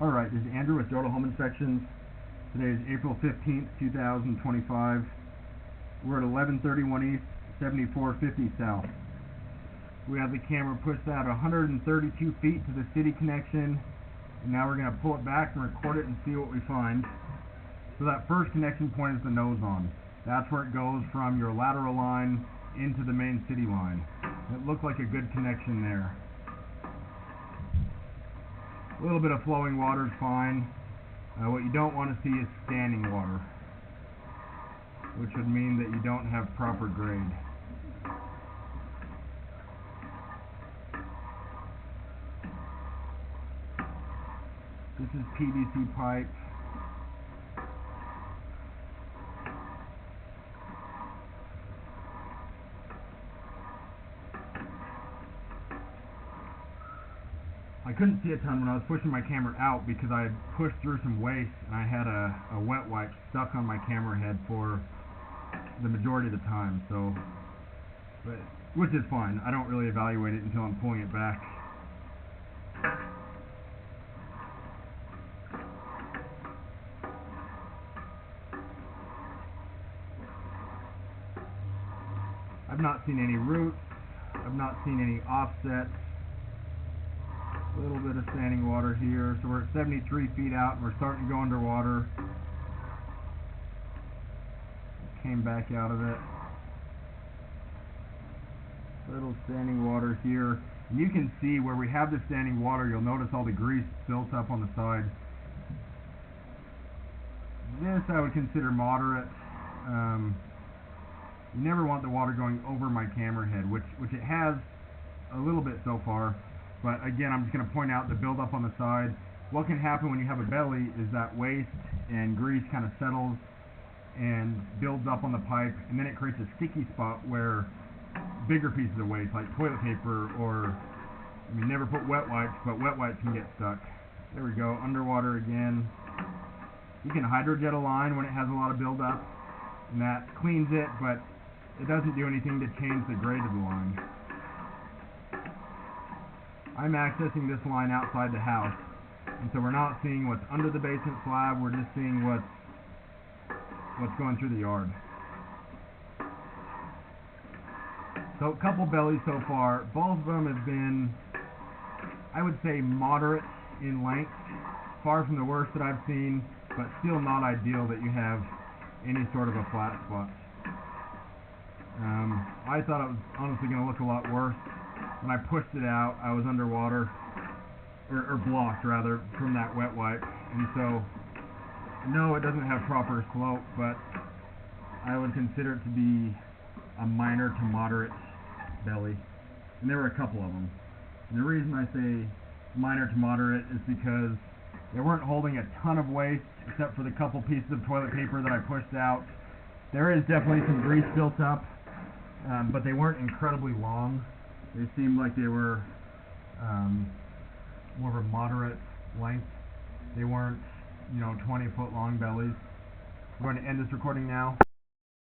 Alright, this is Andrew with Jordan Home Inspections. Today is April 15th, 2025. We're at 1131 East, 7450 South. We have the camera pushed out 132 feet to the city connection, and now we're going to pull it back and record it and see what we find. So that first connection point is the nose on. That's where it goes from your lateral line into the main city line. It looked like a good connection there. A little bit of flowing water is fine. What you don't want to see is standing water, which would mean that you don't have proper grade. This is PVC pipe. I couldn't see a ton when I was pushing my camera out because I had pushed through some waste and I had a wet wipe stuck on my camera head for the majority of the time, which is fine. I don't really evaluate it until I'm pulling it back. I've not seen any roots. I've not seen any offsets. A little bit of standing water here. So we're at 73 feet out and we're starting to go underwater. Came back out of it. Little standing water here. And you can see where we have the standing water, you'll notice all the grease built up on the side. This I would consider moderate. You never want the water going over my camera head, which it has a little bit so far. But again, I'm just going to point out the buildup on the side. What can happen when you have a belly is that waste and grease kind of settles and builds up on the pipe, and then it creates a sticky spot where bigger pieces of waste, like toilet paper, or, I mean, never put wet wipes, but wet wipes can get stuck. There we go, underwater again. You can hydrojet a line when it has a lot of buildup, and that cleans it, but it doesn't do anything to change the grade of the line. I'm accessing this line outside the house, and so we're not seeing what's under the basement slab, we're just seeing what's going through the yard. So a couple bellies so far. Both of them have been, I would say, moderate in length, far from the worst that I've seen, but still not ideal that you have any sort of a flat spot. I thought it was honestly going to look a lot worse. When I pushed it out, I was underwater, or blocked rather, from that wet wipe. And so, no, it doesn't have proper slope, but I would consider it to be a minor to moderate belly. And there were a couple of them. And the reason I say minor to moderate is because they weren't holding a ton of waste, except for the couple pieces of toilet paper that I pushed out. There is definitely some grease built up, but they weren't incredibly long. They seemed like they were more of a moderate length. They weren't, 20-foot long bellies. We're going to end this recording now.